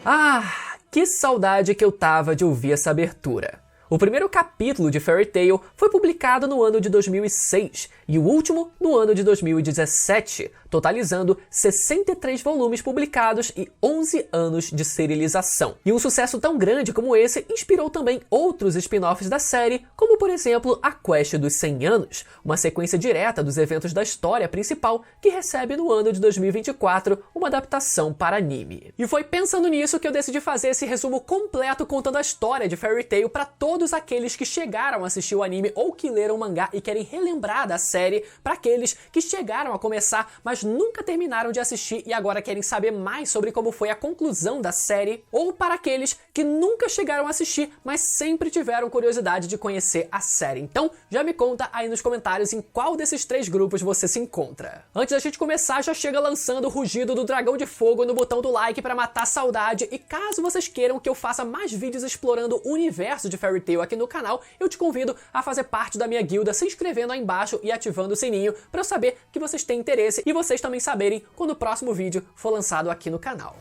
Ah, que saudade que eu tava de ouvir essa abertura. O primeiro capítulo de Fairy Tail foi publicado no ano de 2006 e o último no ano de 2017, totalizando 63 volumes publicados e 11 anos de serialização. E um sucesso tão grande como esse inspirou também outros spin-offs da série, como por exemplo a Quest dos 100 Anos, uma sequência direta dos eventos da história principal que recebe no ano de 2024 uma adaptação para anime. E foi pensando nisso que eu decidi fazer esse resumo completo contando a história de Fairy Tail para todos aqueles que chegaram a assistir o anime ou que leram o mangá e querem relembrar da série, para aqueles que chegaram a começar, mas nunca terminaram de assistir e agora querem saber mais sobre como foi a conclusão da série, ou para aqueles que nunca chegaram a assistir, mas sempre tiveram curiosidade de conhecer a série. Então, já me conta aí nos comentários em qual desses três grupos você se encontra. Antes da gente começar, já chega lançando o rugido do dragão de fogo no botão do like para matar a saudade, e caso vocês queiram que eu faça mais vídeos explorando o universo de Fairy Tail aqui no canal, eu te convido a fazer parte da minha guilda se inscrevendo aí embaixo e ativando o sininho para eu saber que vocês têm interesse e vocês também saberem quando o próximo vídeo for lançado aqui no canal.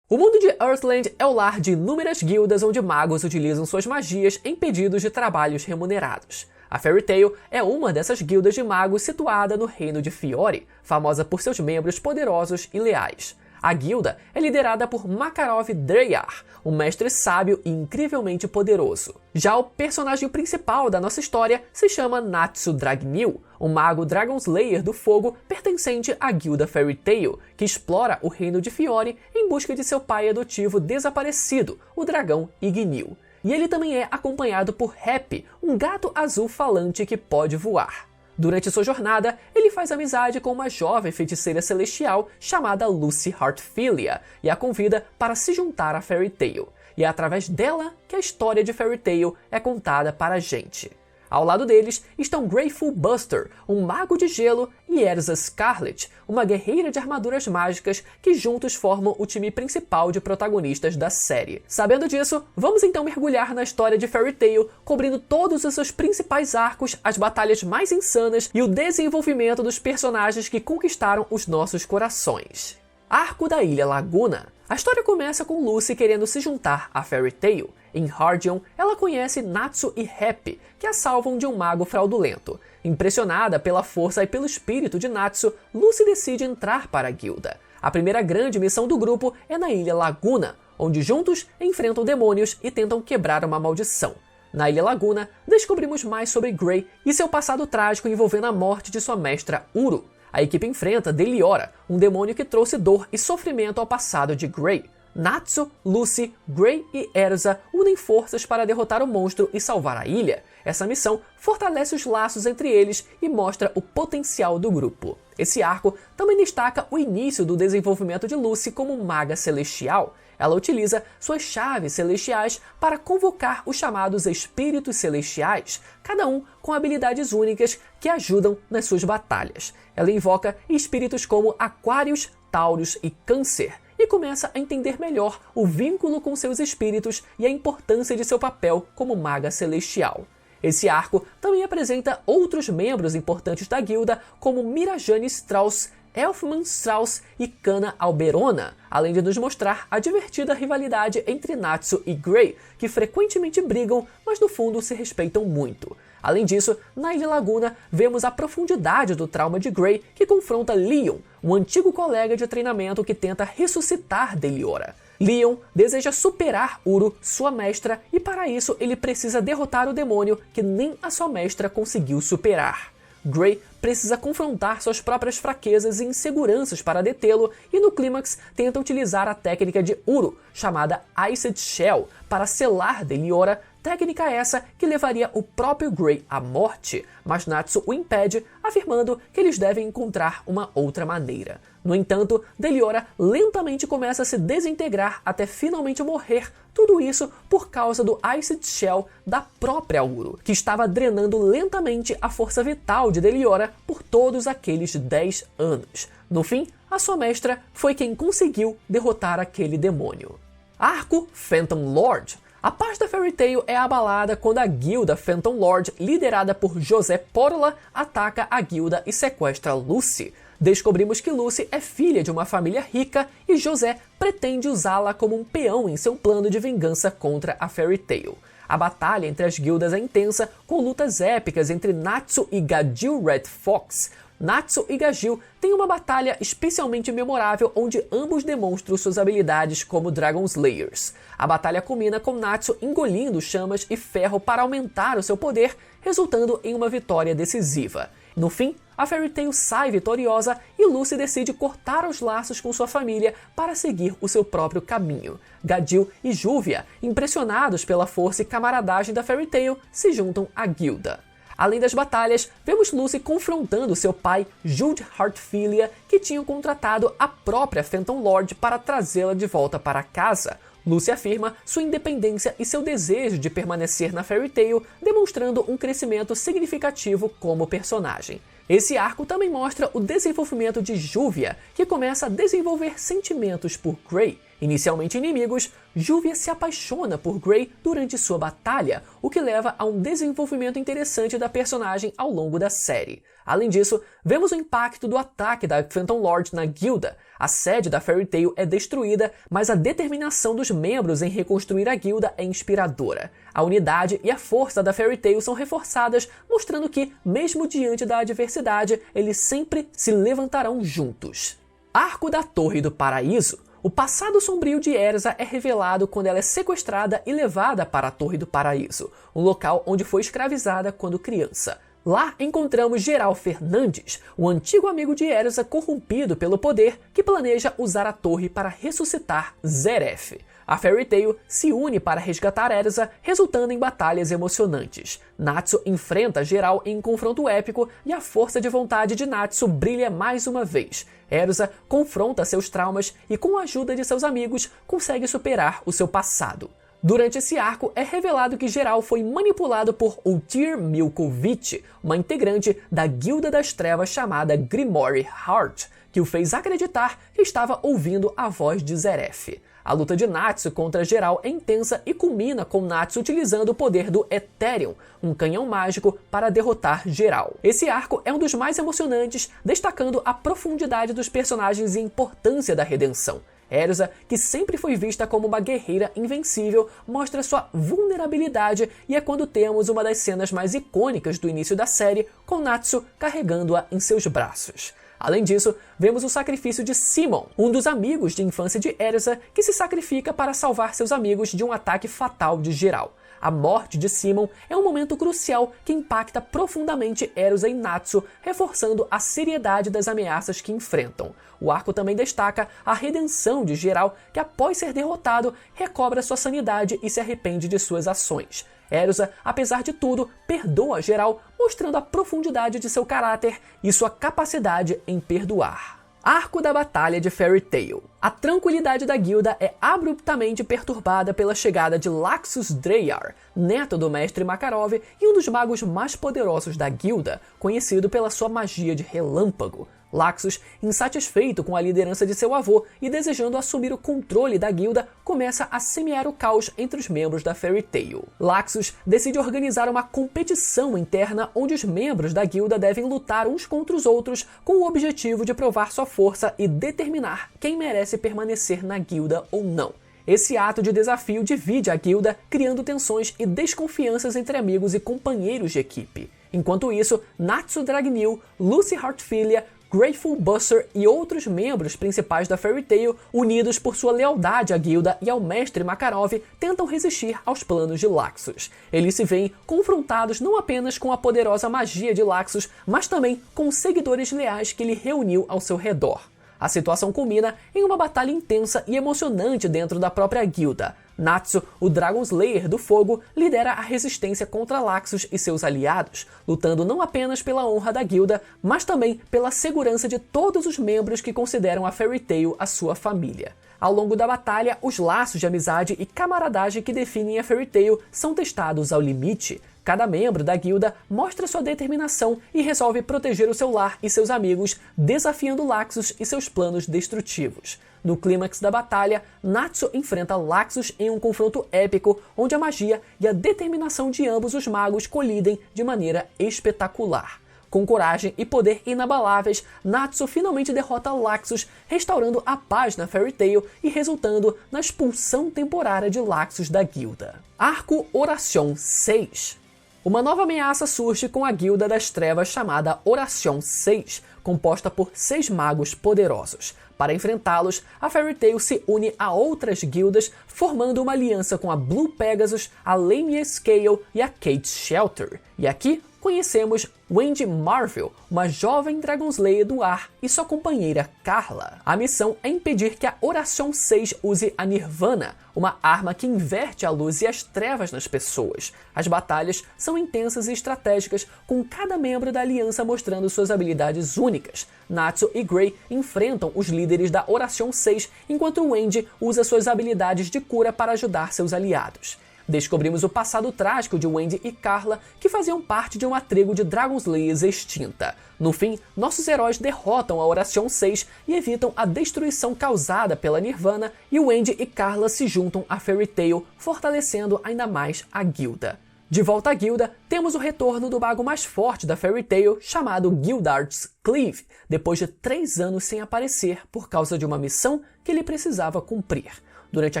O mundo de Earthland é o lar de inúmeras guildas onde magos utilizam suas magias em pedidos de trabalhos remunerados. A Fairy Tail é uma dessas guildas de magos situada no reino de Fiore, famosa por seus membros poderosos e leais. A guilda é liderada por Makarov Dreyar, um mestre sábio e incrivelmente poderoso. Já o personagem principal da nossa história se chama Natsu Dragneel, um mago Dragon Slayer do fogo pertencente à guilda Fairy Tail, que explora o reino de Fiore em busca de seu pai adotivo desaparecido, o dragão Igneel. E ele também é acompanhado por Happy, um gato azul falante que pode voar. Durante sua jornada, ele faz amizade com uma jovem feiticeira celestial chamada Lucy Heartfilia e a convida para se juntar a Fairy Tail. E é através dela que a história de Fairy Tail é contada para a gente. Ao lado deles estão Grateful Buster, um mago de gelo, e Erza Scarlet, uma guerreira de armaduras mágicas que juntos formam o time principal de protagonistas da série. Sabendo disso, vamos então mergulhar na história de Fairy Tail, cobrindo todos os seus principais arcos, as batalhas mais insanas e o desenvolvimento dos personagens que conquistaram os nossos corações. Arco da Ilha Laguna. A história começa com Lucy querendo se juntar a Fairy Tail. Em Hardion, ela conhece Natsu e Happy, que a salvam de um mago fraudulento. Impressionada pela força e pelo espírito de Natsu, Lucy decide entrar para a guilda. A primeira grande missão do grupo é na Ilha Laguna, onde juntos enfrentam demônios e tentam quebrar uma maldição. Na Ilha Laguna, descobrimos mais sobre Gray e seu passado trágico envolvendo a morte de sua mestra Uru. A equipe enfrenta Deliora, um demônio que trouxe dor e sofrimento ao passado de Gray. Natsu, Lucy, Gray e Erza unem forças para derrotar o monstro e salvar a ilha. Essa missão fortalece os laços entre eles e mostra o potencial do grupo. Esse arco também destaca o início do desenvolvimento de Lucy como maga celestial. Ela utiliza suas chaves celestiais para convocar os chamados espíritos celestiais, cada um com habilidades únicas que ajudam nas suas batalhas. Ela invoca espíritos como Aquarius, Taurus e Câncer, e começa a entender melhor o vínculo com seus espíritos e a importância de seu papel como maga celestial. Esse arco também apresenta outros membros importantes da guilda, como Mirajane Strauss, Elfman Strauss e Kana Alberona, além de nos mostrar a divertida rivalidade entre Natsu e Gray, que frequentemente brigam, mas no fundo se respeitam muito. Além disso, na Ilha Laguna, vemos a profundidade do trauma de Gray, que confronta Leon, um antigo colega de treinamento que tenta ressuscitar Deliora. Leon deseja superar Uru, sua mestra, e para isso ele precisa derrotar o demônio que nem a sua mestra conseguiu superar. Gray precisa confrontar suas próprias fraquezas e inseguranças para detê-lo, e no clímax tenta utilizar a técnica de Uru, chamada Iced Shell, para selar Deliora, técnica essa que levaria o próprio Gray à morte, mas Natsu o impede, afirmando que eles devem encontrar uma outra maneira. No entanto, Deliora lentamente começa a se desintegrar até finalmente morrer, tudo isso por causa do Iced Shell da própria Uru, que estava drenando lentamente a força vital de Deliora por todos aqueles 10 anos. No fim, a sua mestra foi quem conseguiu derrotar aquele demônio. Arco Phantom Lord. A paz da Fairy Tail é abalada quando a guilda Phantom Lord, liderada por José Porla, ataca a guilda e sequestra Lucy. Descobrimos que Lucy é filha de uma família rica e José pretende usá-la como um peão em seu plano de vingança contra a Fairy Tail. A batalha entre as guildas é intensa, com lutas épicas entre Natsu e Gajeel Red Fox. Natsu e Gajeel têm uma batalha especialmente memorável onde ambos demonstram suas habilidades como Dragon Slayers. A batalha culmina com Natsu engolindo chamas e ferro para aumentar o seu poder, resultando em uma vitória decisiva. No fim, a Fairy Tail sai vitoriosa e Lucy decide cortar os laços com sua família para seguir o seu próprio caminho. Gajeel e Juvia, impressionados pela força e camaradagem da Fairy Tail, se juntam à guilda. Além das batalhas, vemos Lucy confrontando seu pai, Jude Heartfilia, que tinha contratado a própria Phantom Lord para trazê-la de volta para casa. Lucy afirma sua independência e seu desejo de permanecer na Fairy Tail, demonstrando um crescimento significativo como personagem. Esse arco também mostra o desenvolvimento de Juvia, que começa a desenvolver sentimentos por Grey. Inicialmente inimigos, Juvia se apaixona por Grey durante sua batalha, o que leva a um desenvolvimento interessante da personagem ao longo da série. Além disso, vemos o impacto do ataque da Phantom Lord na guilda. A sede da Fairy Tail é destruída, mas a determinação dos membros em reconstruir a guilda é inspiradora. A unidade e a força da Fairy Tail são reforçadas, mostrando que, mesmo diante da adversidade, eles sempre se levantarão juntos. Arco da Torre do Paraíso. O passado sombrio de Erza é revelado quando ela é sequestrada e levada para a Torre do Paraíso, um local onde foi escravizada quando criança. Lá encontramos Geralt Fernandes, o antigo amigo de Erza corrompido pelo poder, que planeja usar a torre para ressuscitar Zeref. A Fairy Tail se une para resgatar Erza, resultando em batalhas emocionantes. Natsu enfrenta Geralt em um confronto épico e a força de vontade de Natsu brilha mais uma vez. Erza confronta seus traumas e, com a ajuda de seus amigos, consegue superar o seu passado. Durante esse arco, é revelado que Geralt foi manipulado por Utyr Milkovich, uma integrante da Guilda das Trevas chamada Grimoire Heart, que o fez acreditar que estava ouvindo a voz de Zeref. A luta de Natsu contra Geralt é intensa e culmina com Natsu utilizando o poder do Ethereum, um canhão mágico, para derrotar Geralt. Esse arco é um dos mais emocionantes, destacando a profundidade dos personagens e a importância da redenção. Erza, que sempre foi vista como uma guerreira invencível, mostra sua vulnerabilidade e é quando temos uma das cenas mais icônicas do início da série, com Natsu carregando-a em seus braços. Além disso, vemos o sacrifício de Simon, um dos amigos de infância de Erza, que se sacrifica para salvar seus amigos de um ataque fatal de Geralt. A morte de Simon é um momento crucial que impacta profundamente Erza e Natsu, reforçando a seriedade das ameaças que enfrentam. O arco também destaca a redenção de Geralt, que após ser derrotado, recobra sua sanidade e se arrepende de suas ações. Erza, apesar de tudo, perdoa Geralt, mostrando a profundidade de seu caráter e sua capacidade em perdoar. Arco da Batalha de Fairy Tail. A tranquilidade da guilda é abruptamente perturbada pela chegada de Laxus Dreyar, neto do mestre Makarov e um dos magos mais poderosos da guilda, conhecido pela sua magia de relâmpago. Laxus, insatisfeito com a liderança de seu avô e desejando assumir o controle da guilda, começa a semear o caos entre os membros da Fairy Tail. Laxus decide organizar uma competição interna onde os membros da guilda devem lutar uns contra os outros com o objetivo de provar sua força e determinar quem merece permanecer na guilda ou não. Esse ato de desafio divide a guilda, criando tensões e desconfianças entre amigos e companheiros de equipe. Enquanto isso, Natsu Dragneel, Lucy Heartfilia, Grateful Buster e outros membros principais da Fairy Tail, unidos por sua lealdade à guilda e ao mestre Makarov, tentam resistir aos planos de Laxus. Eles se veem confrontados não apenas com a poderosa magia de Laxus, mas também com os seguidores leais que ele reuniu ao seu redor. A situação culmina em uma batalha intensa e emocionante dentro da própria guilda. Natsu, o Dragon Slayer do Fogo, lidera a resistência contra Laxus e seus aliados, lutando não apenas pela honra da guilda, mas também pela segurança de todos os membros que consideram a Fairy Tail a sua família. Ao longo da batalha, os laços de amizade e camaradagem que definem a Fairy Tail são testados ao limite. Cada membro da guilda mostra sua determinação e resolve proteger o seu lar e seus amigos, desafiando Laxus e seus planos destrutivos. No clímax da batalha, Natsu enfrenta Laxus em um confronto épico, onde a magia e a determinação de ambos os magos colidem de maneira espetacular. Com coragem e poder inabaláveis, Natsu finalmente derrota Laxus, restaurando a paz na Fairy Tail e resultando na expulsão temporária de Laxus da guilda. Arco Oración 6. Uma nova ameaça surge com a Guilda das Trevas chamada Oración 6, composta por 6 magos poderosos. Para enfrentá-los, a Fairy Tail se une a outras guildas, formando uma aliança com a Blue Pegasus, a Lamia Scale e a Kate Shelter. E aqui conhecemos Wendy Marvel, uma jovem Dragon Slayer do ar, e sua companheira Carla. A missão é impedir que a Oración 6 use a Nirvana, uma arma que inverte a luz e as trevas nas pessoas. As batalhas são intensas e estratégicas, com cada membro da aliança mostrando suas habilidades únicas. Natsu e Grey enfrentam os líderes da Oración 6, enquanto Wendy usa suas habilidades de cura para ajudar seus aliados. Descobrimos o passado trágico de Wendy e Carla, que faziam parte de uma tribo de Dragon Slayers extinta. No fim, nossos heróis derrotam a Oración 6 e evitam a destruição causada pela Nirvana, e Wendy e Carla se juntam a Fairy Tail, fortalecendo ainda mais a guilda. De volta à guilda, temos o retorno do mago mais forte da Fairy Tail, chamado Gildarts Cleave, depois de 3 anos sem aparecer por causa de uma missão que ele precisava cumprir. Durante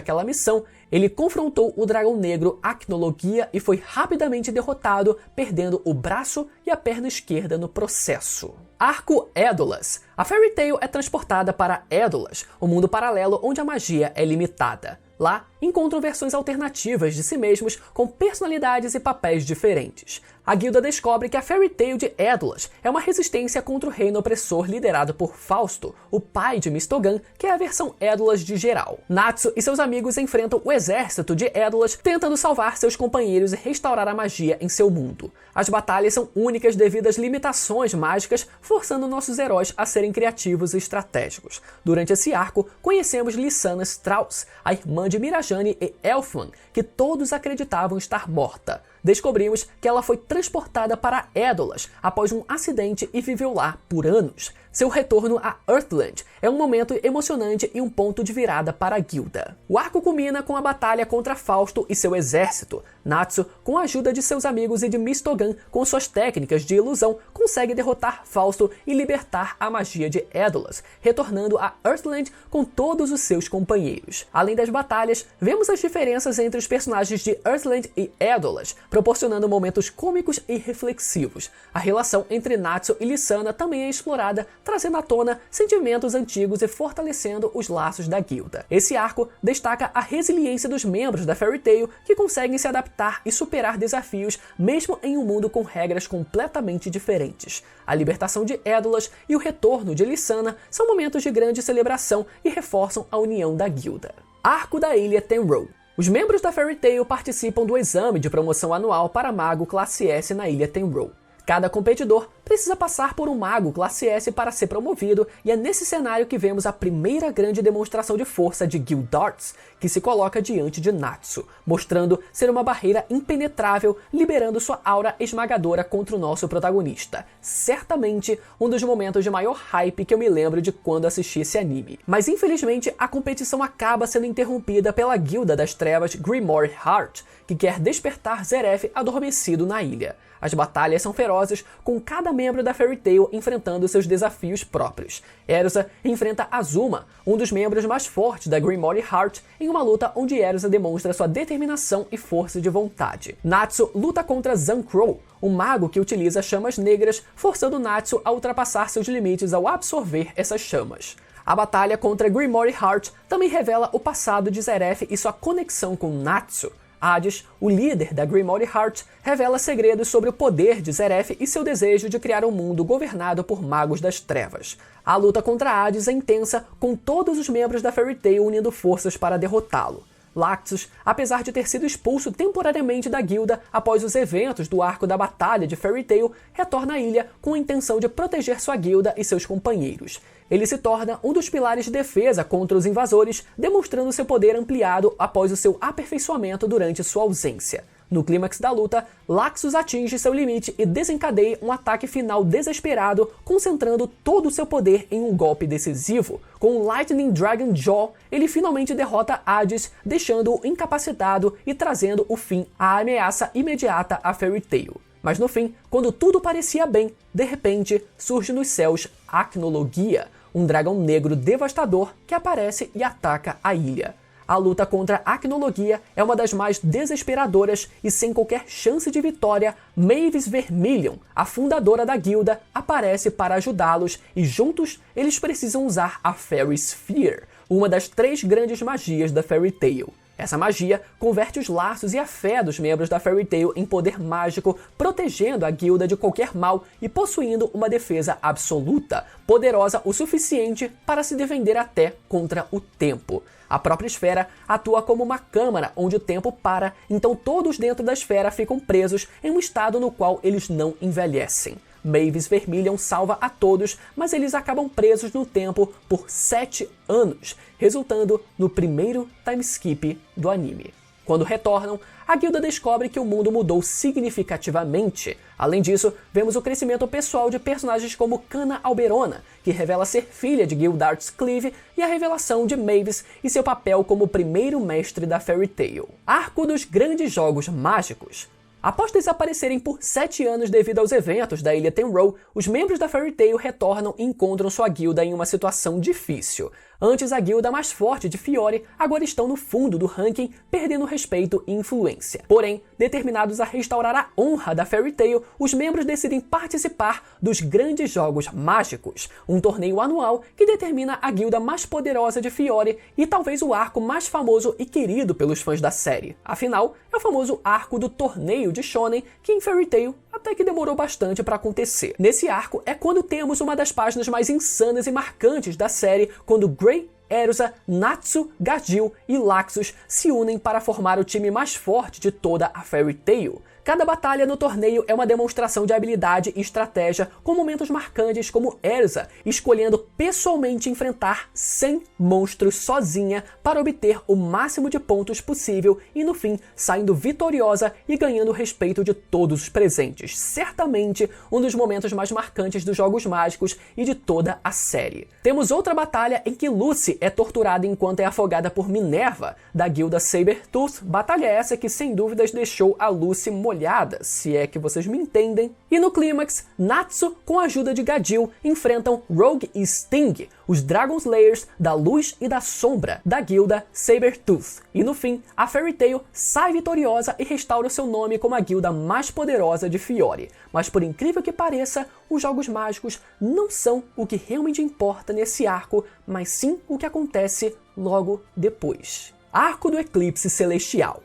aquela missão, ele confrontou o dragão negro Acnologia e foi rapidamente derrotado, perdendo o braço e a perna esquerda no processo. Arco Edolas. A Fairy Tail é transportada para Edolas, o mundo paralelo onde a magia é limitada. Lá, encontram versões alternativas de si mesmos com personalidades e papéis diferentes. A guilda descobre que a Fairy Tail de Edolas é uma resistência contra o reino opressor liderado por Fausto, o pai de Mistogan, que é a versão Edolas de geral. Natsu e seus amigos enfrentam o exército de Edolas, tentando salvar seus companheiros e restaurar a magia em seu mundo. As batalhas são únicas devido às limitações mágicas, forçando nossos heróis a serem criativos e estratégicos. Durante esse arco, conhecemos Lysana Strauss, a irmã de Mirajane e Elfman, que todos acreditavam estar morta. Descobrimos que ela foi transportada para Edolas após um acidente e viveu lá por anos. Seu retorno a Earthland é um momento emocionante e um ponto de virada para a guilda. O arco culmina com a batalha contra Fausto e seu exército. Natsu, com a ajuda de seus amigos e de Mistogan, com suas técnicas de ilusão, consegue derrotar Fausto e libertar a magia de Edolas, retornando a Earthland com todos os seus companheiros. Além das batalhas, vemos as diferenças entre os personagens de Earthland e Edolas, proporcionando momentos cômicos e reflexivos. A relação entre Natsu e Lysana também é explorada, trazendo à tona sentimentos antigos e fortalecendo os laços da guilda. Esse arco destaca a resiliência dos membros da Fairy Tail, que conseguem se adaptar e superar desafios mesmo em um mundo com regras completamente diferentes. A libertação de Edolas e o retorno de Lysana são momentos de grande celebração e reforçam a união da guilda. Arco da Ilha Tenrou. Os membros da Fairy Tail participam do exame de promoção anual para mago classe S na Ilha Tenrou. Cada competidor precisa passar por um mago classe S para ser promovido, e é nesse cenário que vemos a primeira grande demonstração de força de Gildarts, que se coloca diante de Natsu, mostrando ser uma barreira impenetrável, liberando sua aura esmagadora contra o nosso protagonista. Certamente um dos momentos de maior hype que eu me lembro de quando assisti esse anime. Mas infelizmente a competição acaba sendo interrompida pela Guilda das Trevas Grimoire Heart, que quer despertar Zeref adormecido na ilha. As batalhas são ferozes, com cada membro da Fairy Tail enfrentando seus desafios próprios. Erza enfrenta Azuma, um dos membros mais fortes da Grimoire Heart, em uma luta onde Erza demonstra sua determinação e força de vontade. Natsu luta contra Zancrow, um mago que utiliza chamas negras, forçando Natsu a ultrapassar seus limites ao absorver essas chamas. A batalha contra Grimoire Heart também revela o passado de Zeref e sua conexão com Natsu. Hades, o líder da Grimoire Heart, revela segredos sobre o poder de Zeref e seu desejo de criar um mundo governado por magos das trevas. A luta contra Hades é intensa, com todos os membros da Fairy Tail unindo forças para derrotá-lo. Laxus, apesar de ter sido expulso temporariamente da guilda após os eventos do arco da Batalha de Fairy Tail, retorna à ilha com a intenção de proteger sua guilda e seus companheiros. Ele se torna um dos pilares de defesa contra os invasores, demonstrando seu poder ampliado após o seu aperfeiçoamento durante sua ausência. No clímax da luta, Laxus atinge seu limite e desencadeia um ataque final desesperado, concentrando todo o seu poder em um golpe decisivo. Com o Lightning Dragon Jaw, ele finalmente derrota Hades, deixando-o incapacitado e trazendo o fim à ameaça imediata a Fairy Tail. Mas no fim, quando tudo parecia bem, de repente surge nos céus Acnologia, um dragão negro devastador que aparece e ataca a ilha. A luta contra Acnologia é uma das mais desesperadoras e sem qualquer chance de vitória, Mavis Vermilion, a fundadora da guilda, aparece para ajudá-los e juntos eles precisam usar a Fairy Sphere, uma das 3 grandes magias da Fairy Tail. Essa magia converte os laços e a fé dos membros da Fairy Tail em poder mágico, protegendo a guilda de qualquer mal e possuindo uma defesa absoluta, poderosa o suficiente para se defender até contra o tempo. A própria esfera atua como uma câmara onde o tempo para, então todos dentro da esfera ficam presos em um estado no qual eles não envelhecem. Mavis Vermilion salva a todos, mas eles acabam presos no tempo por 7 anos, resultando no primeiro timeskip do anime. Quando retornam, a guilda descobre que o mundo mudou significativamente. Além disso, vemos o crescimento pessoal de personagens como Canna Alberona, que revela ser filha de Gildarts Cleave, e a revelação de Mavis e seu papel como primeiro mestre da Fairy Tail. Arco dos Grandes Jogos Mágicos. Após desaparecerem por 7 anos devido aos eventos da Ilha Tenrou, os membros da Fairy Tail retornam e encontram sua guilda em uma situação difícil. Antes a guilda mais forte de Fiore, agora estão no fundo do ranking, perdendo respeito e influência. Porém, determinados a restaurar a honra da Fairy Tail, os membros decidem participar dos Grandes Jogos Mágicos, um torneio anual que determina a guilda mais poderosa de Fiore e talvez o arco mais famoso e querido pelos fãs da série. Afinal, é o famoso arco do torneio de Shonen, que em Fairy Tail até que demorou bastante para acontecer. Nesse arco é quando temos uma das páginas mais insanas e marcantes da série, quando Grey, Erza, Natsu, Gajil e Laxus se unem para formar o time mais forte de toda a Fairy Tail. Cada batalha no torneio é uma demonstração de habilidade e estratégia, com momentos marcantes como Erza escolhendo pessoalmente enfrentar 100 monstros sozinha para obter o máximo de pontos possível e no fim saindo vitoriosa e ganhando o respeito de todos os presentes. Certamente um dos momentos mais marcantes dos Jogos Mágicos e de toda a série. Temos outra batalha em que Lucy é torturada enquanto é afogada por Minerva, da guilda Sabertooth, batalha essa que sem dúvidas deixou a Lucy molhada, se é que vocês me entendem. E no clímax, Natsu, com a ajuda de Gajil, enfrentam Rogue e Sting, os Dragon Slayers da Luz e da Sombra, da guilda Sabertooth. E no fim, a Fairy Tail sai vitoriosa e restaura o seu nome como a guilda mais poderosa de Fiore. Mas por incrível que pareça, os Jogos Mágicos não são o que realmente importa nesse arco, mas sim o que acontece logo depois. Arco do Eclipse Celestial.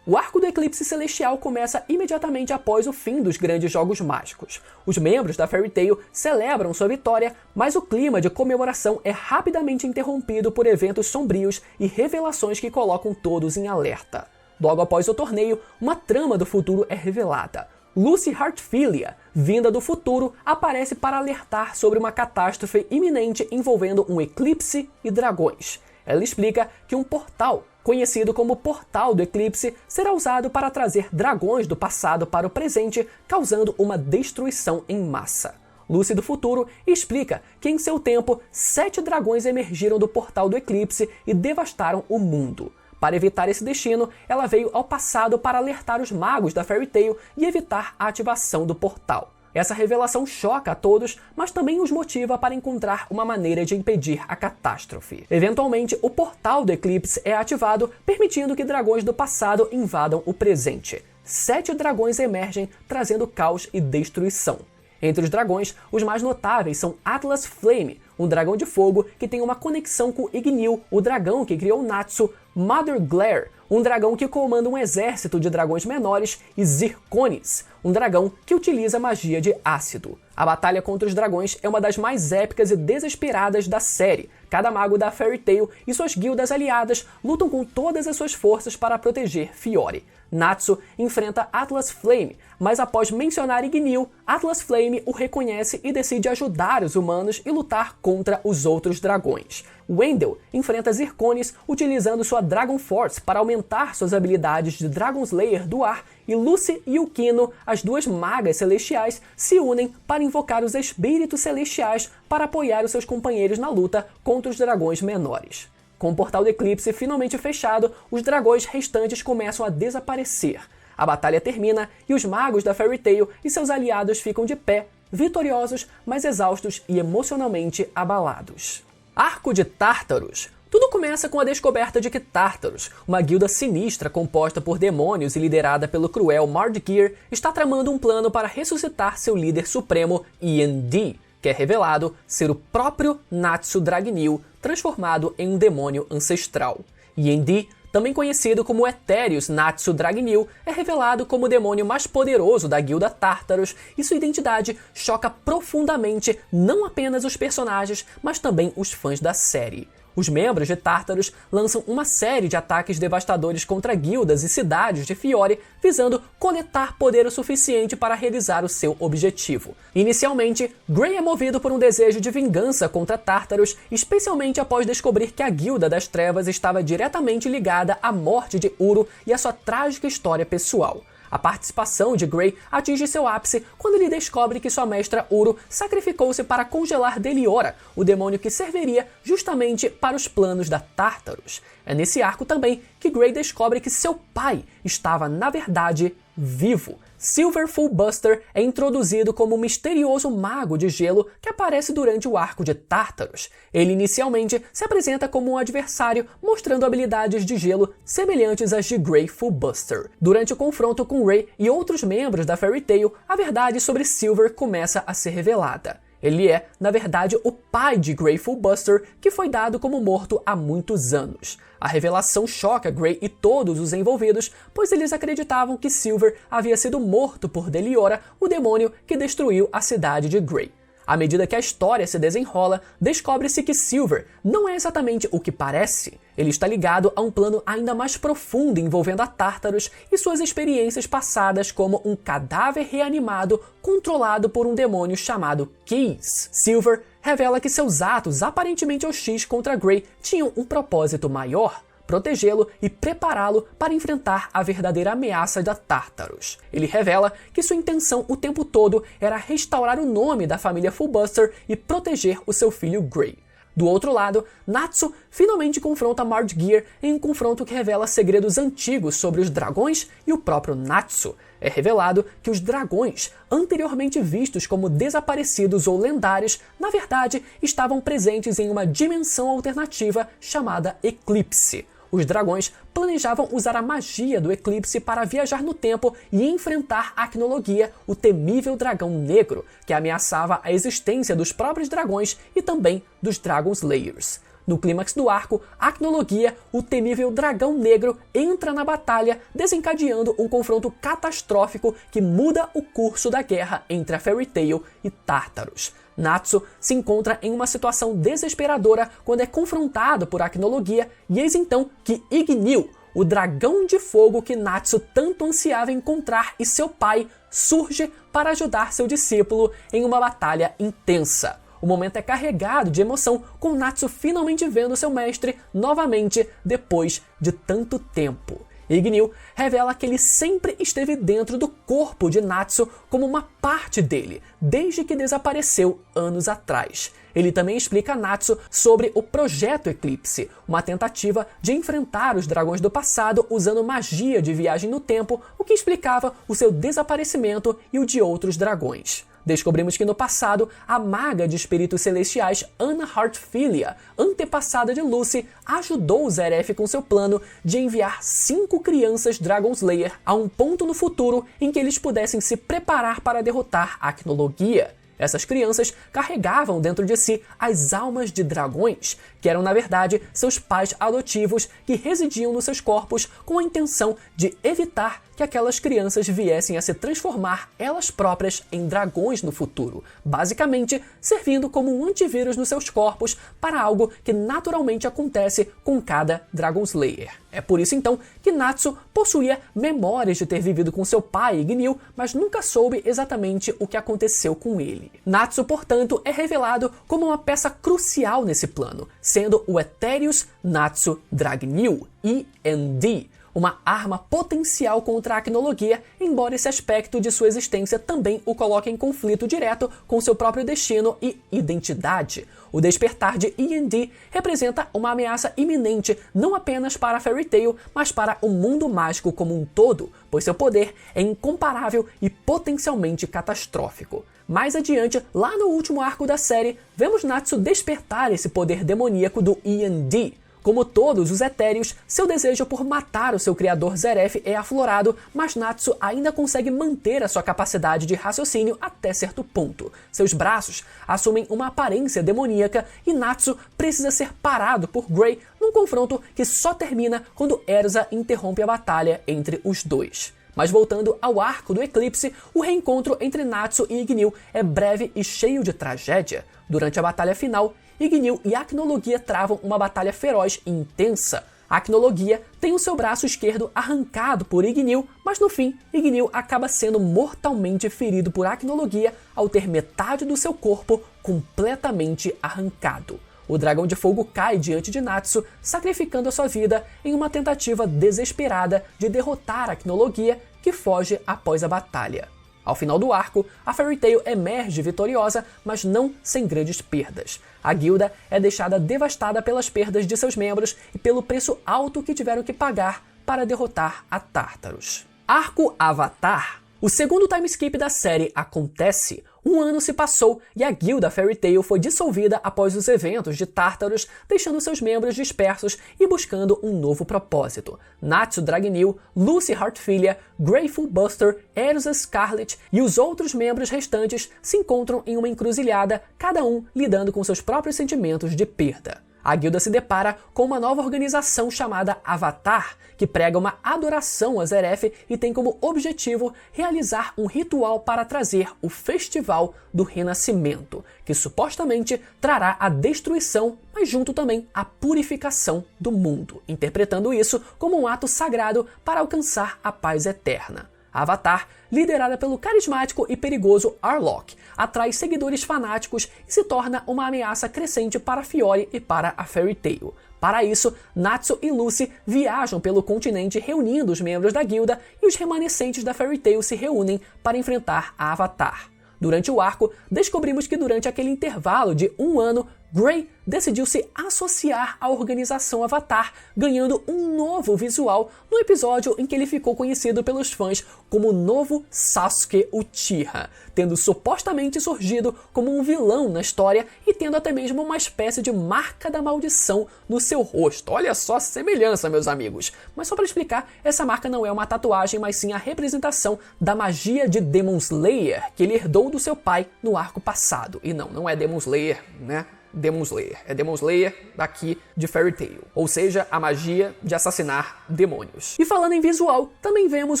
O arco do Eclipse Celestial começa imediatamente após o fim dos Grandes Jogos Mágicos. Os membros da Fairy Tail celebram sua vitória, mas o clima de comemoração é rapidamente interrompido por eventos sombrios e revelações que colocam todos em alerta. Logo após o torneio, uma trama do futuro é revelada. Lucy Heartfilia, vinda do futuro, aparece para alertar sobre uma catástrofe iminente envolvendo um eclipse e dragões. Ela explica que um portal, conhecido como Portal do Eclipse, será usado para trazer dragões do passado para o presente, causando uma destruição em massa. Lucy do futuro explica que em seu tempo, 7 dragões emergiram do Portal do Eclipse e devastaram o mundo. Para evitar esse destino, ela veio ao passado para alertar os magos da Fairy Tail e evitar a ativação do portal. Essa revelação choca a todos, mas também os motiva para encontrar uma maneira de impedir a catástrofe. Eventualmente, o portal do eclipse é ativado, permitindo que dragões do passado invadam o presente. 7 dragões emergem, trazendo caos e destruição. Entre os dragões, os mais notáveis são Atlas Flame, um dragão de fogo que tem uma conexão com Ignil, o dragão que criou Natsu, Mother Glare, um dragão que comanda um exército de dragões menores, e Zirconis, um dragão que utiliza magia de ácido. A batalha contra os dragões é uma das mais épicas e desesperadas da série. Cada mago da Fairy Tail e suas guildas aliadas lutam com todas as suas forças para proteger Fiore. Natsu enfrenta Atlas Flame, mas após mencionar Igneel, Atlas Flame o reconhece e decide ajudar os humanos e lutar contra os outros dragões. Wendell enfrenta Zirconis utilizando sua Dragon Force para aumentar suas habilidades de Dragon Slayer do ar, e Lucy e Yukino, as duas magas celestiais, se unem para invocar os espíritos celestiais para apoiar os seus companheiros na luta contra os dragões menores. Com o portal do eclipse finalmente fechado, os dragões restantes começam a desaparecer. A batalha termina e os magos da Fairy Tail e seus aliados ficam de pé, vitoriosos, mas exaustos e emocionalmente abalados. Arco de Tartarus. Tudo começa com a descoberta de que Tartarus, uma guilda sinistra composta por demônios e liderada pelo cruel Mardgeir, está tramando um plano para ressuscitar seu líder supremo, Ian-D, que é revelado ser o próprio Natsu Dragneel, transformado em um demônio ancestral. Ian-D, também conhecido como Etéreus Natsu Dragneel, é revelado como o demônio mais poderoso da guilda Tartarus, e sua identidade choca profundamente não apenas os personagens, mas também os fãs da série. Os membros de Tartarus lançam uma série de ataques devastadores contra guildas e cidades de Fiore, visando coletar poder o suficiente para realizar o seu objetivo. Inicialmente, Gray é movido por um desejo de vingança contra Tartarus, especialmente após descobrir que a Guilda das Trevas estava diretamente ligada à morte de Uro e à sua trágica história pessoal. A participação de Gray atinge seu ápice quando ele descobre que sua mestra Uro sacrificou-se para congelar Deliora, o demônio que serviria justamente para os planos da Tartarus. É nesse arco também que Gray descobre que seu pai estava, na verdade, vivo. Silver Fullbuster é introduzido como um misterioso mago de gelo que aparece durante o arco de Tartarus. Ele inicialmente se apresenta como um adversário, mostrando habilidades de gelo semelhantes às de Grey Fullbuster. Durante o confronto com Ray e outros membros da Fairy Tail, a verdade sobre Silver começa a ser revelada. Ele é, na verdade, o pai de Grey Fullbuster, que foi dado como morto há muitos anos. A revelação choca Gray e todos os envolvidos, pois eles acreditavam que Silver havia sido morto por Deliora, o demônio que destruiu a cidade de Gray. À medida que a história se desenrola, descobre-se que Silver não é exatamente o que parece. Ele está ligado a um plano ainda mais profundo envolvendo a Tartarus e suas experiências passadas como um cadáver reanimado controlado por um demônio chamado Keys. Silver revela que seus atos aparentemente hostis contra Gray tinham um propósito maior: protegê-lo e prepará-lo para enfrentar a verdadeira ameaça da Tartarus. Ele revela que sua intenção o tempo todo era restaurar o nome da família Fullbuster e proteger o seu filho Gray. Do outro lado, Natsu finalmente confronta Mardgeir em um confronto que revela segredos antigos sobre os dragões e o próprio Natsu. É revelado que os dragões, anteriormente vistos como desaparecidos ou lendários, na verdade estavam presentes em uma dimensão alternativa chamada Eclipse. Os dragões planejavam usar a magia do eclipse para viajar no tempo e enfrentar Acnologia, o temível dragão negro, que ameaçava a existência dos próprios dragões e também dos Dragon Slayers. No clímax do arco, Acnologia, o temível dragão negro, entra na batalha, desencadeando um confronto catastrófico que muda o curso da guerra entre a Fairy Tail e Tartarus. Natsu se encontra em uma situação desesperadora quando é confrontado por Acnologia, e eis então que Igneel, o dragão de fogo que Natsu tanto ansiava encontrar, e seu pai, surge para ajudar seu discípulo em uma batalha intensa. O momento é carregado de emoção, com Natsu finalmente vendo seu mestre novamente depois de tanto tempo. Igneel revela que ele sempre esteve dentro do corpo de Natsu como uma parte dele, desde que desapareceu anos atrás. Ele também explica a Natsu sobre o Projeto Eclipse, uma tentativa de enfrentar os dragões do passado usando magia de viagem no tempo, o que explicava o seu desaparecimento e o de outros dragões. Descobrimos que no passado, a maga de espíritos celestiais Anna Heartfilia, antepassada de Lucy, ajudou Zeref com seu plano de enviar 5 crianças Dragon Slayer a um ponto no futuro em que eles pudessem se preparar para derrotar Acnologia. Essas crianças carregavam dentro de si as almas de dragões, que eram na verdade seus pais adotivos que residiam nos seus corpos com a intenção de evitar que aquelas crianças viessem a se transformar elas próprias em dragões no futuro, basicamente servindo como um antivírus nos seus corpos para algo que naturalmente acontece com cada Dragon Slayer. É por isso então que Natsu possuía memórias de ter vivido com seu pai Gnil, mas nunca soube exatamente o que aconteceu com ele. Natsu, portanto, é revelado como uma peça crucial nesse plano, sendo o Eterius Natsu Dragnil, END, uma arma potencial contra a Acnologia, embora esse aspecto de sua existência também o coloque em conflito direto com seu próprio destino e identidade. O despertar de END representa uma ameaça iminente não apenas para a Fairy Tail, mas para o mundo mágico como um todo, pois seu poder é incomparável e potencialmente catastrófico. Mais adiante, lá no último arco da série, vemos Natsu despertar esse poder demoníaco do END. Como todos os Etéreos, seu desejo por matar o seu criador Zeref é aflorado, mas Natsu ainda consegue manter a sua capacidade de raciocínio até certo ponto. Seus braços assumem uma aparência demoníaca e Natsu precisa ser parado por Grey num confronto que só termina quando Erza interrompe a batalha entre os dois. Mas voltando ao arco do eclipse, o reencontro entre Natsu e Ignil é breve e cheio de tragédia. Durante a batalha final, Ignil e a Acnologia travam uma batalha feroz e intensa. A Acnologia tem o seu braço esquerdo arrancado por Ignil, mas no fim, Ignil acaba sendo mortalmente ferido por Acnologia ao ter metade do seu corpo completamente arrancado. O dragão de fogo cai diante de Natsu, sacrificando a sua vida em uma tentativa desesperada de derrotar a Acnologia, que foge após a batalha. Ao final do arco, a Fairy Tail emerge vitoriosa, mas não sem grandes perdas. A guilda é deixada devastada pelas perdas de seus membros e pelo preço alto que tiveram que pagar para derrotar a Tartarus. Arco Avatar. O segundo time skip da série acontece. Um ano se passou e a guilda Fairy Tail foi dissolvida após os eventos de Tartarus, deixando seus membros dispersos e buscando um novo propósito. Natsu Dragnil, Lucy Heartfilia, Grateful Buster, Erza Scarlet e os outros membros restantes se encontram em uma encruzilhada, cada um lidando com seus próprios sentimentos de perda. A guilda se depara com uma nova organização chamada Avatar, que prega uma adoração a Zeref e tem como objetivo realizar um ritual para trazer o Festival do Renascimento, que supostamente trará a destruição, mas junto também a purificação do mundo, interpretando isso como um ato sagrado para alcançar a paz eterna. A Avatar, liderada pelo carismático e perigoso Arlok, atrai seguidores fanáticos e se torna uma ameaça crescente para Fiore e para a Fairy Tail. Para isso, Natsu e Lucy viajam pelo continente reunindo os membros da guilda e os remanescentes da Fairy Tail se reúnem para enfrentar a Avatar. Durante o arco, descobrimos que durante aquele intervalo de um ano, Grey decidiu se associar à organização Avatar, ganhando um novo visual no episódio em que ele ficou conhecido pelos fãs como o novo Sasuke Uchiha, tendo supostamente surgido como um vilão na história e tendo até mesmo uma espécie de marca da maldição no seu rosto. Olha só a semelhança, meus amigos. Mas só para explicar, essa marca não é uma tatuagem, mas sim a representação da magia de Demon Slayer que ele herdou do seu pai no arco passado. E não é Demon Slayer, né? Demon Slayer. É Demon Slayer daqui de Fairy Tail, ou seja, a magia de assassinar demônios. E falando em visual, também vemos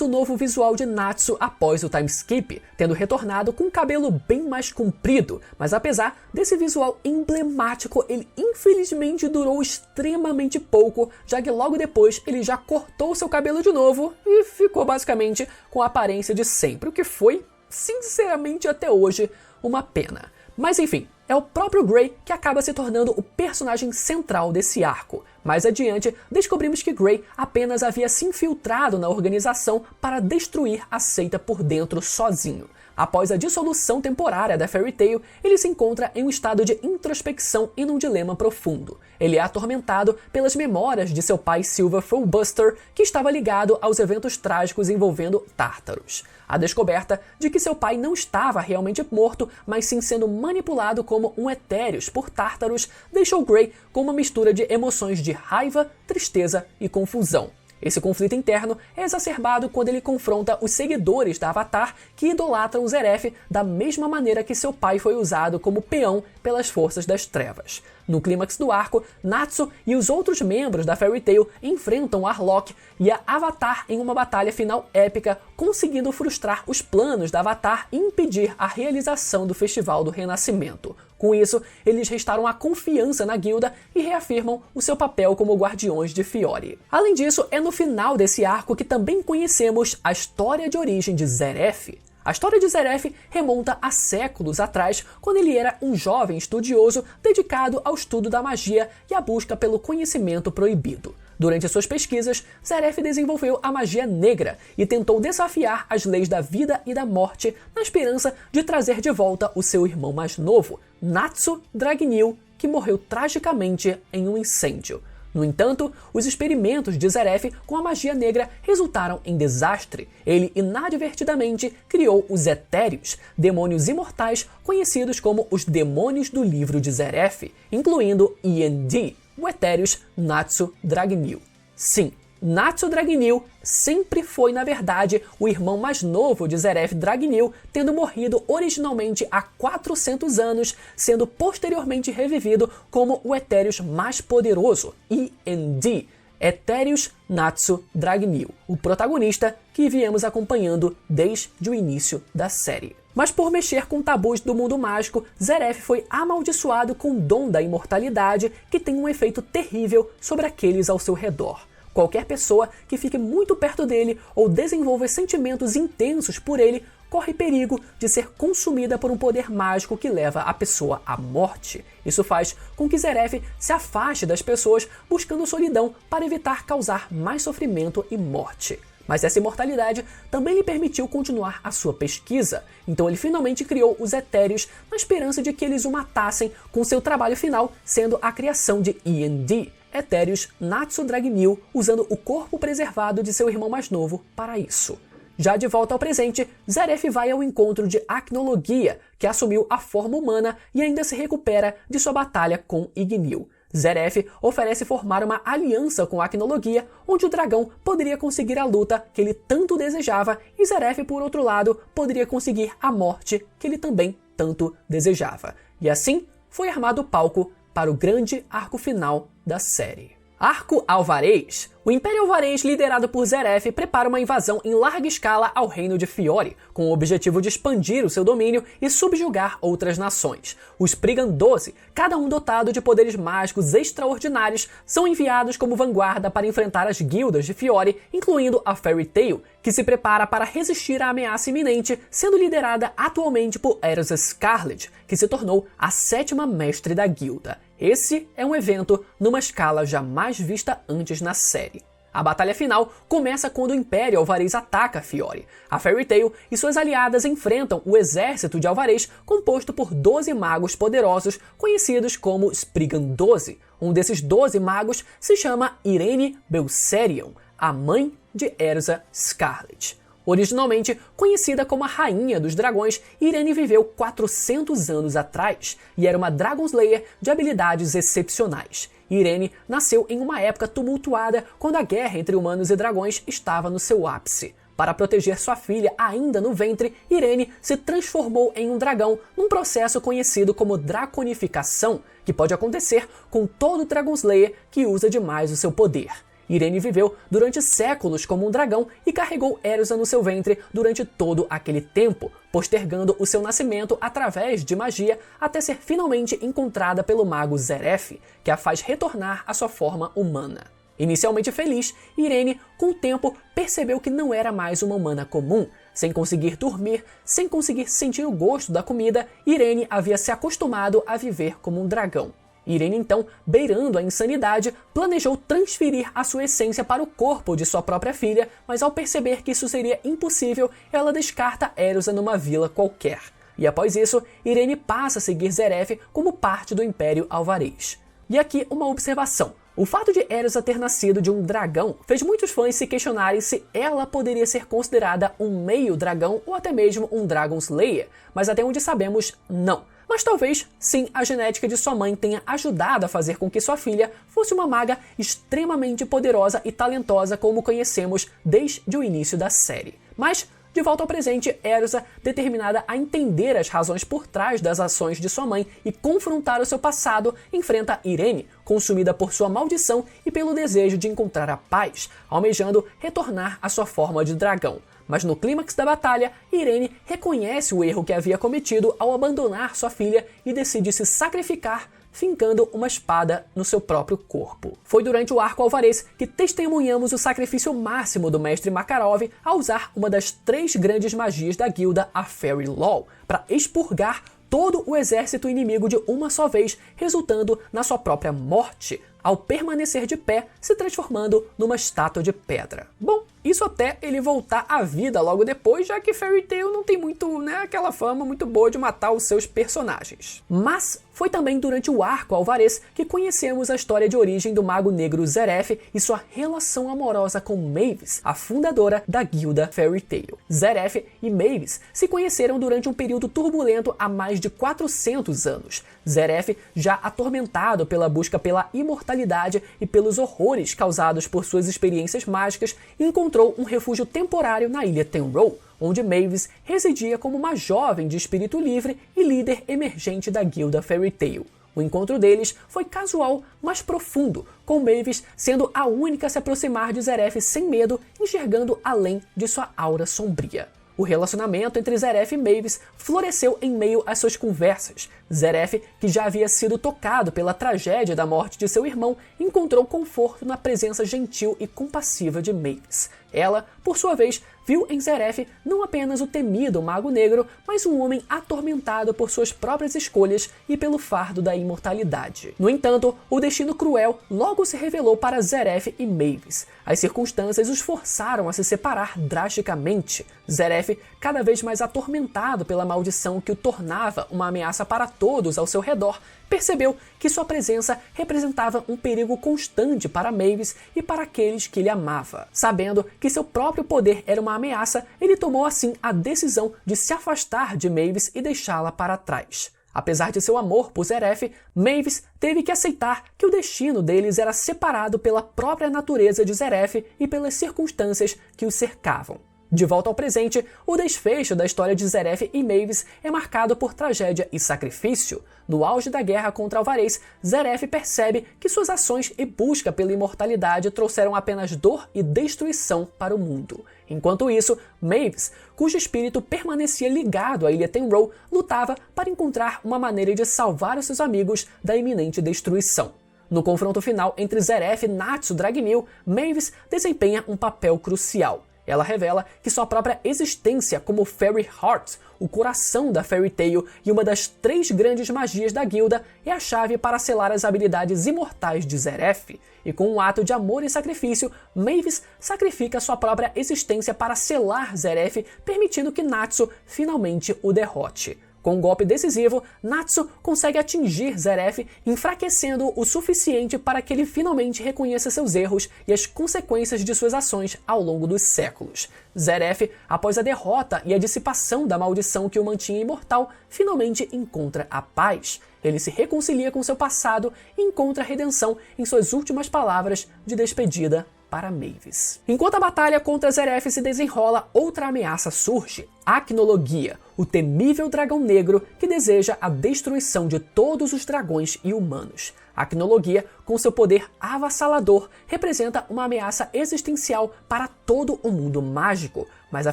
o novo visual de Natsu após o time skip, tendo retornado com um cabelo bem mais comprido, mas apesar desse visual emblemático, ele infelizmente durou extremamente pouco, já que logo depois ele já cortou seu cabelo de novo e ficou basicamente com a aparência de sempre, o que foi, sinceramente até hoje, uma pena. Mas enfim, é o próprio Grey que acaba se tornando o personagem central desse arco. Mais adiante, descobrimos que Grey apenas havia se infiltrado na organização para destruir a seita por dentro sozinho. Após a dissolução temporária da Fairy Tail, ele se encontra em um estado de introspecção e num dilema profundo. Ele é atormentado pelas memórias de seu pai Silverful Buster, que estava ligado aos eventos trágicos envolvendo Tartarus. A descoberta de que seu pai não estava realmente morto, mas sim sendo manipulado como um Eterius por Tartarus, deixou Grey com uma mistura de emoções de raiva, tristeza e confusão. Esse conflito interno é exacerbado quando ele confronta os seguidores da Avatar que idolatram Zeref da mesma maneira que seu pai foi usado como peão pelas forças das trevas. No clímax do arco, Natsu e os outros membros da Fairy Tail enfrentam Arlong e a Avatar em uma batalha final épica, conseguindo frustrar os planos da Avatar e impedir a realização do Festival do Renascimento. Com isso, eles restauram a confiança na guilda e reafirmam o seu papel como guardiões de Fiore. Além disso, é no final desse arco que também conhecemos a história de origem de Zeref. A história de Zeref remonta a séculos atrás, quando ele era um jovem estudioso dedicado ao estudo da magia e à busca pelo conhecimento proibido. Durante suas pesquisas, Zeref desenvolveu a magia negra e tentou desafiar as leis da vida e da morte na esperança de trazer de volta o seu irmão mais novo, Natsu Dragneel, que morreu tragicamente em um incêndio. No entanto, os experimentos de Zeref com a magia negra resultaram em desastre. Ele inadvertidamente criou os Etéreos, demônios imortais conhecidos como os Demônios do Livro de Zeref, incluindo END, o Etéreos Natsu Dragneel. Sim, Natsu Dragneel sempre foi, na verdade, o irmão mais novo de Zeref Dragneel, tendo morrido originalmente há 400 anos, sendo posteriormente revivido como o Etéreos mais poderoso, END, Etéreos Natsu Dragneel, o protagonista que viemos acompanhando desde o início da série. Mas por mexer com tabus do mundo mágico, Zeref foi amaldiçoado com o dom da imortalidade, que tem um efeito terrível sobre aqueles ao seu redor. Qualquer pessoa que fique muito perto dele ou desenvolva sentimentos intensos por ele corre perigo de ser consumida por um poder mágico que leva a pessoa à morte. Isso faz com que Zeref se afaste das pessoas buscando solidão para evitar causar mais sofrimento e morte. Mas essa imortalidade também lhe permitiu continuar a sua pesquisa, então ele finalmente criou os Etéreos na esperança de que eles o matassem, com seu trabalho final sendo a criação de END, Etéreos Natsu Dragneel, usando o corpo preservado de seu irmão mais novo para isso. Já de volta ao presente, Zeref vai ao encontro de Acnologia, que assumiu a forma humana e ainda se recupera de sua batalha com Igneel. Zeref oferece formar uma aliança com Acnologia, onde o dragão poderia conseguir a luta que ele tanto desejava e Zeref, por outro lado, poderia conseguir a morte que ele também tanto desejava. E assim foi armado o palco para o grande arco final da série. Arco Alvarez. O Império Alvarez, liderado por Zeref, prepara uma invasão em larga escala ao reino de Fiore, com o objetivo de expandir o seu domínio e subjugar outras nações. Os Spriggan 12, cada um dotado de poderes mágicos extraordinários, são enviados como vanguarda para enfrentar as guildas de Fiore, incluindo a Fairy Tail, que se prepara para resistir à ameaça iminente, sendo liderada atualmente por Erza Scarlet, que se tornou a 7ª mestre da guilda. Esse é um evento numa escala jamais vista antes na série. A batalha final começa quando o Império Alvarez ataca Fiore. A Fairy Tail e suas aliadas enfrentam o exército de Alvarez, composto por 12 magos poderosos, conhecidos como Spriggan 12. Um desses 12 magos se chama Irene Belserion, a mãe de Erza Scarlet. Originalmente conhecida como a Rainha dos Dragões, Irene viveu 400 anos atrás e era uma Dragon Slayer de habilidades excepcionais. Irene nasceu em uma época tumultuada, quando a guerra entre humanos e dragões estava no seu ápice. Para proteger sua filha ainda no ventre, Irene se transformou em um dragão num processo conhecido como draconificação, que pode acontecer com todo Dragon Slayer que usa demais o seu poder. Irene viveu durante séculos como um dragão e carregou Erza no seu ventre durante todo aquele tempo, postergando o seu nascimento através de magia até ser finalmente encontrada pelo mago Zeref, que a faz retornar à sua forma humana. Inicialmente feliz, Irene, com o tempo, percebeu que não era mais uma humana comum. Sem conseguir dormir, sem conseguir sentir o gosto da comida, Irene havia se acostumado a viver como um dragão. Irene, então, beirando a insanidade, planejou transferir a sua essência para o corpo de sua própria filha, mas ao perceber que isso seria impossível, ela descarta Erza numa vila qualquer. E após isso, Irene passa a seguir Zeref como parte do Império Alvarez. E aqui uma observação. O fato de Erza ter nascido de um dragão fez muitos fãs se questionarem se ela poderia ser considerada um meio dragão ou até mesmo um Dragon Slayer, mas até onde sabemos, não. mas talvez sim a genética de sua mãe tenha ajudado a fazer com que sua filha fosse uma maga extremamente poderosa e talentosa como conhecemos desde o início da série. Mas, de volta ao presente, Erza, determinada a entender as razões por trás das ações de sua mãe e confrontar o seu passado, enfrenta Irene, consumida por sua maldição e pelo desejo de encontrar a paz, almejando retornar à sua forma de dragão. Mas no clímax da batalha, Irene reconhece o erro que havia cometido ao abandonar sua filha e decide se sacrificar, fincando uma espada no seu próprio corpo. Foi durante o arco Alvarez que testemunhamos o sacrifício máximo do mestre Makarov ao usar uma das 3 grandes magias da guilda, a Fairy Law, para expurgar todo o exército inimigo de uma só vez, resultando na sua própria morte, ao permanecer de pé, se transformando numa estátua de pedra. Bom, isso até ele voltar à vida logo depois, já que Fairy Tail não tem muito, aquela fama muito boa de matar os seus personagens. Mas foi também durante o arco Alvarez que conhecemos a história de origem do mago negro Zeref e sua relação amorosa com Mavis, a fundadora da guilda Fairy Tail. Zeref e Mavis se conheceram durante um período turbulento há mais de 400 anos. Zeref, já atormentado pela busca pela imortalidade e pelos horrores causados por suas experiências mágicas, encontrou um refúgio temporário na ilha Tenrou, onde Mavis residia como uma jovem de espírito livre e líder emergente da guilda Fairy Tail. O encontro deles foi casual, mas profundo, com Mavis sendo a única a se aproximar de Zeref sem medo, enxergando além de sua aura sombria. O relacionamento entre Zeref e Mavis floresceu em meio às suas conversas. Zeref, que já havia sido tocado pela tragédia da morte de seu irmão, encontrou conforto na presença gentil e compassiva de Mavis. Ela, por sua vez, viu em Zeref não apenas o temido Mago Negro, mas um homem atormentado por suas próprias escolhas e pelo fardo da imortalidade. No entanto, o destino cruel logo se revelou para Zeref e Mavis. As circunstâncias os forçaram a se separar drasticamente. Zeref, cada vez mais atormentado pela maldição que o tornava uma ameaça para todos ao seu redor, percebeu que sua presença representava um perigo constante para Mavis e para aqueles que ele amava. Sabendo que seu próprio poder era uma ameaça, ele tomou assim a decisão de se afastar de Mavis e deixá-la para trás. Apesar de seu amor por Zeref, Mavis teve que aceitar que o destino deles era separado pela própria natureza de Zeref e pelas circunstâncias que o cercavam. De volta ao presente, o desfecho da história de Zeref e Mavis é marcado por tragédia e sacrifício. No auge da guerra contra Alvarez, Zeref percebe que suas ações e busca pela imortalidade trouxeram apenas dor e destruição para o mundo. Enquanto isso, Mavis, cujo espírito permanecia ligado à ilha Tenrou, lutava para encontrar uma maneira de salvar os seus amigos da iminente destruição. No confronto final entre Zeref e Natsu Dragneel, Mavis desempenha um papel crucial. Ela revela que sua própria existência como Fairy Heart, o coração da Fairy Tail e uma das 3 grandes magias da guilda, é a chave para selar as habilidades imortais de Zeref. E com um ato de amor e sacrifício, Mavis sacrifica sua própria existência para selar Zeref, permitindo que Natsu finalmente o derrote. Com um golpe decisivo, Natsu consegue atingir Zeref, enfraquecendo o suficiente para que ele finalmente reconheça seus erros e as consequências de suas ações ao longo dos séculos. Zeref, após a derrota e a dissipação da maldição que o mantinha imortal, finalmente encontra a paz. Ele se reconcilia com seu passado e encontra redenção em suas últimas palavras de despedida para Mavis. Enquanto a batalha contra Zeref se desenrola, outra ameaça surge: Acnologia, o temível dragão negro que deseja a destruição de todos os dragões e humanos. Acnologia, com seu poder avassalador, representa uma ameaça existencial para todo o mundo mágico, mas a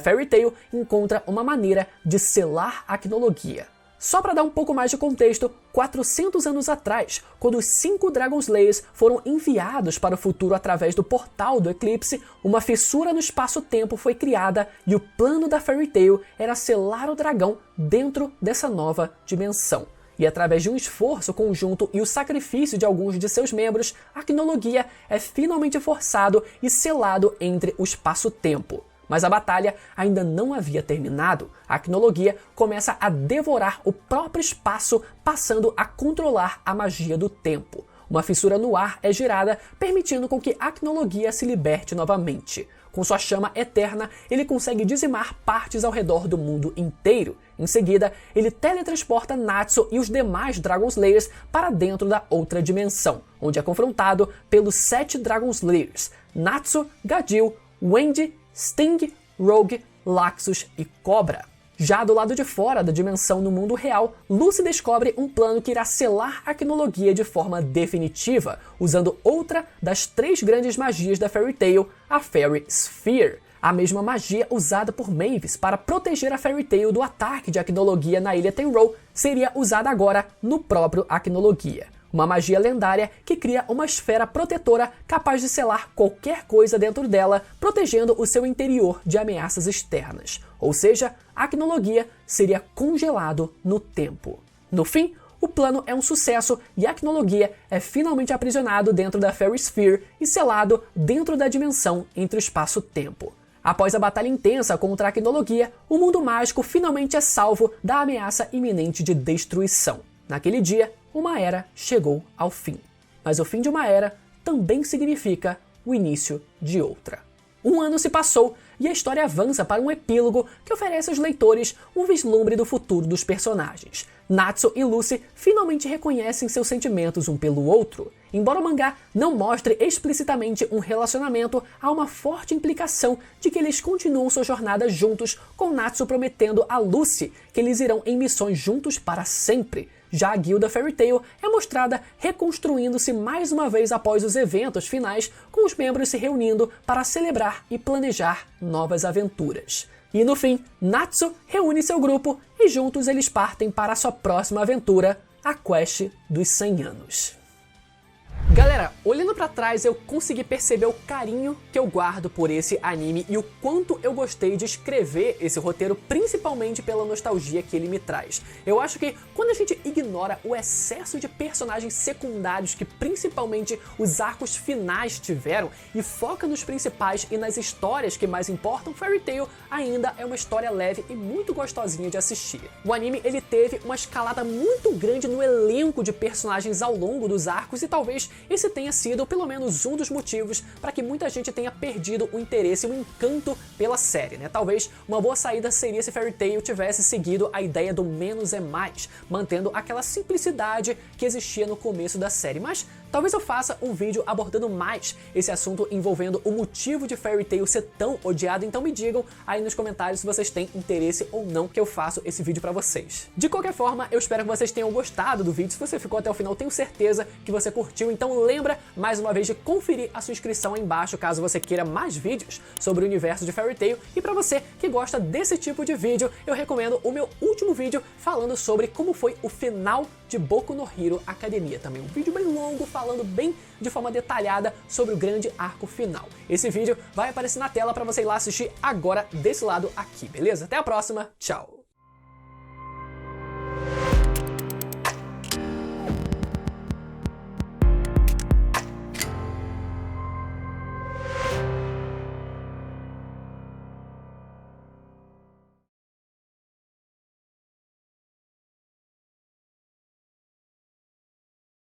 Fairy Tail encontra uma maneira de selar Acnologia. Só para dar um pouco mais de contexto, 400 anos atrás, quando os 5 Dragon Slayers foram enviados para o futuro através do Portal do Eclipse, uma fissura no espaço-tempo foi criada e o plano da Fairy Tail era selar o dragão dentro dessa nova dimensão. E através de um esforço conjunto e o sacrifício de alguns de seus membros, a Acnologia é finalmente forçado e selado entre o espaço-tempo. Mas a batalha ainda não havia terminado. A Acnologia começa a devorar o próprio espaço, passando a controlar a magia do tempo. Uma fissura no ar é girada, permitindo com que a Acnologia se liberte novamente. Com sua chama eterna, ele consegue dizimar partes ao redor do mundo inteiro. Em seguida, ele teletransporta Natsu e os demais Dragon Slayers para dentro da outra dimensão, onde é confrontado pelos 7 Dragon Slayers: Natsu, Gadil, Wendy, Sting, Rogue, Laxus e Cobra. Já do lado de fora da dimensão no mundo real, Lucy descobre um plano que irá selar a Quinologia de forma definitiva, usando outra das 3 grandes magias da Fairy Tail, a Fairy Sphere. A mesma magia usada por Mavis para proteger a Fairy Tail do ataque de Quinologia na Ilha Tenrou seria usada agora no próprio Quinologia. Uma magia lendária que cria uma esfera protetora capaz de selar qualquer coisa dentro dela, protegendo o seu interior de ameaças externas. Ou seja, a Quinologia seria congelado no tempo. No fim, o plano é um sucesso e a Quinologia é finalmente aprisionado dentro da Fairy Sphere e selado dentro da dimensão entre o espaço-tempo. Após a batalha intensa contra a Quinologia, o mundo mágico finalmente é salvo da ameaça iminente de destruição. Naquele dia, uma era chegou ao fim. Mas o fim de uma era também significa o início de outra. Um ano se passou e a história avança para um epílogo que oferece aos leitores um vislumbre do futuro dos personagens. Natsu e Lucy finalmente reconhecem seus sentimentos um pelo outro. Embora o mangá não mostre explicitamente um relacionamento, há uma forte implicação de que eles continuam sua jornada juntos, com Natsu prometendo a Lucy que eles irão em missões juntos para sempre. Já a guilda Fairy Tail é mostrada reconstruindo-se mais uma vez após os eventos finais, com os membros se reunindo para celebrar e planejar novas aventuras. E no fim, Natsu reúne seu grupo e juntos eles partem para a sua próxima aventura, a Quest dos 100 anos. Galera, olhando pra trás eu consegui perceber o carinho que eu guardo por esse anime e o quanto eu gostei de escrever esse roteiro, principalmente pela nostalgia que ele me traz. Eu acho que quando a gente ignora o excesso de personagens secundários que principalmente os arcos finais tiveram e foca nos principais e nas histórias que mais importam, Fairy Tail ainda é uma história leve e muito gostosinha de assistir. O anime ele teve uma escalada muito grande no elenco de personagens ao longo dos arcos e talvez esse tenha sido pelo menos um dos motivos para que muita gente tenha perdido o interesse e o encanto pela série, né? Talvez uma boa saída seria se Fairy Tail tivesse seguido a ideia do menos é mais, mantendo aquela simplicidade que existia no começo da série, mas talvez eu faça um vídeo abordando mais esse assunto envolvendo o motivo de Fairy Tail ser tão odiado, então me digam aí nos comentários se vocês têm interesse ou não que eu faço esse vídeo pra vocês. De qualquer forma, eu espero que vocês tenham gostado do vídeo. Se você ficou até o final, tenho certeza que você curtiu, então lembra mais uma vez de conferir a sua inscrição aí embaixo caso você queira mais vídeos sobre o universo de Fairy Tail. E pra você que gosta desse tipo de vídeo, eu recomendo o meu último vídeo falando sobre como foi o final de Boku no Hero Academia. Também um vídeo bem longo, falando bem de forma detalhada sobre o grande arco final. Esse vídeo vai aparecer na tela para você ir lá assistir agora desse lado aqui, beleza? Até a próxima, tchau!